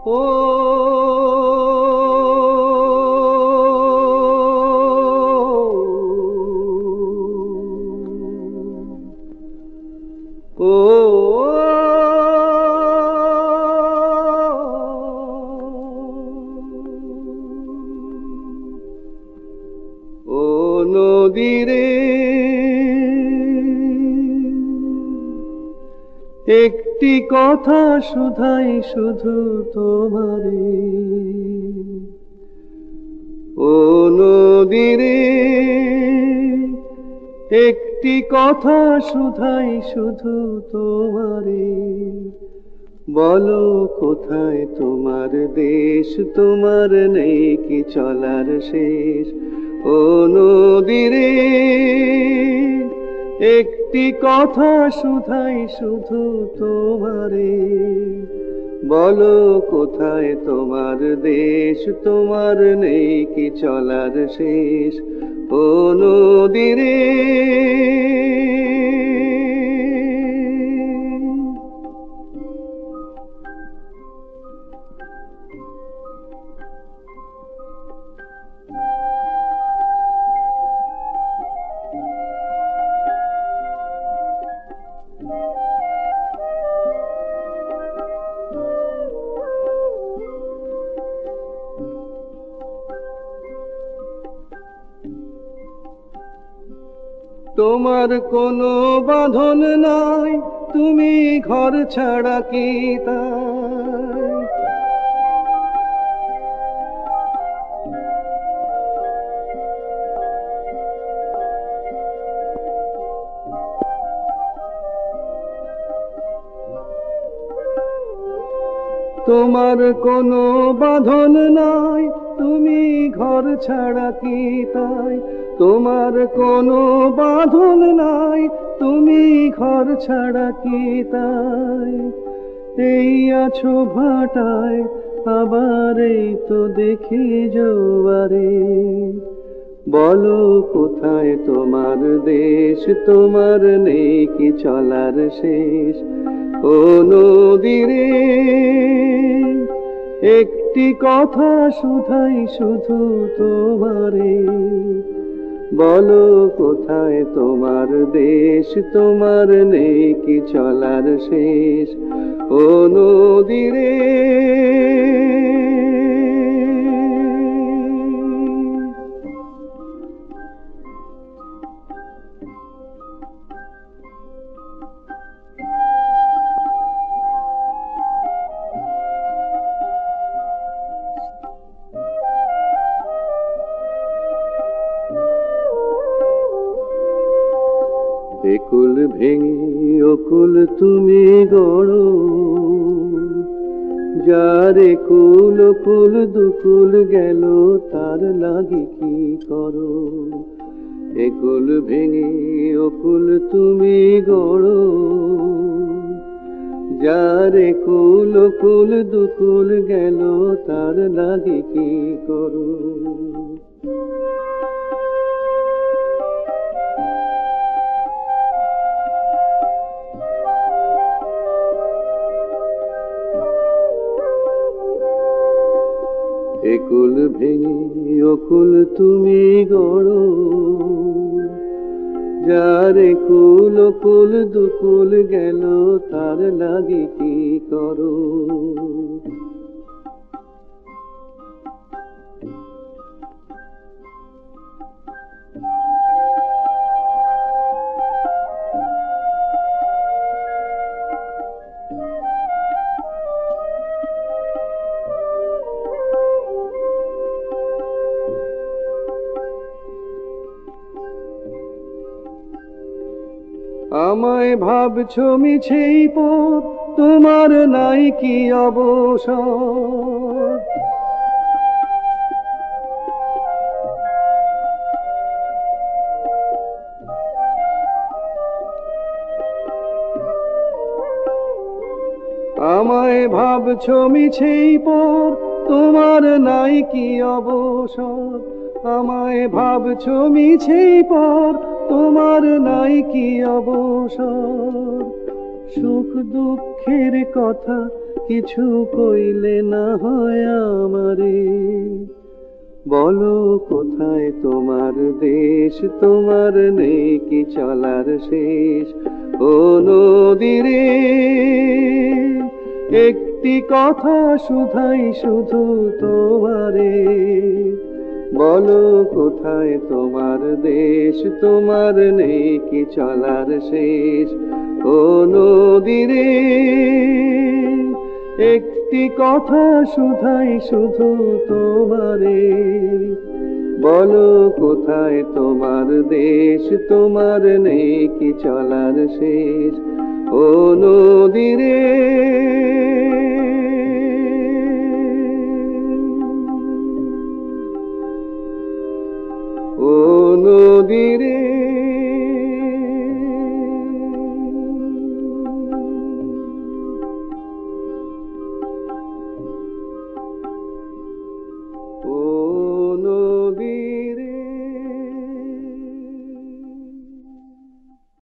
ও ও ও নদী রে, একটি কথা শুধাই শুধু তোমারে। ও নদী রে, একটি কথা শুধাই শুধু তোমারে। বলো কোথায় তোমার দেশ, তোমার নেই কি চলার শেষ। ও নদী রে, একটি কথা শুধাই শুধু তোমারে। বলো কোথায় তোমার দেশ, তোমার নেই কি চলার শেষ। ও নদী রে, তোমার কোনো বাঁধন নাই, তুমি ঘর ছাড়া কি তাই। তোমার কোনো বাঁধন নাই, তুমি ঘর ছাড়া কি তাই। তোমার কোনো বাঁধন নাই, তুমি ঘর ছাড়া কি তাই। এই আছো ভাটায়, আবার এই তো দেখি জোয়ারে। বলো কোথায় তোমার দেশ, তোমার নেই কি চলার শেষ। ও নদী রে, একটি কথা শুধাই শুধু তোমারে। বলো কোথায় তোমার দেশ, তোমার নেই কি চলার শেষ। ও নদী রে, একুল ভেঙে অকুল তুমি গড়ো। যার একুল অকুল দুকুল গেল, তার লাগি কি করো। একুল ভেঙে অকুল তুমি গড়ো। যার একুল অকুল দুকুল গেল, তার লাগি কি করো। একুল ভেঙে অকুল তুমি গড়ো। যার একুল অকুল দুকুল গেল, তার লাগি কি করো। আমায় ভাবছো মিছেই পথ, তোমার নাই কি অবসর। আমায় ভাবছো মিছেই পথ, তোমার নাই কি অবসর। আমায় ভাবছো মিছেই পথ, তোমার নাই কি অবসর। সুখ দুঃখের কথা কিছু কইলে না হয় আমারে। বলো কোথায় তোমার দেশ, তোমার নেই কি চলার শেষ? ও নদীরে একটি কথা শুধাই শুধু তোমারে, বলো কোথায় তোমার দেশ, তোমার নেই কি চলার শেষ? ও নদীরে একটি কথা শুধাই শুধু তোমারে, বলো কোথায় তোমার দেশ, তোমার নেই কি চলার শেষ? ও নদীরে।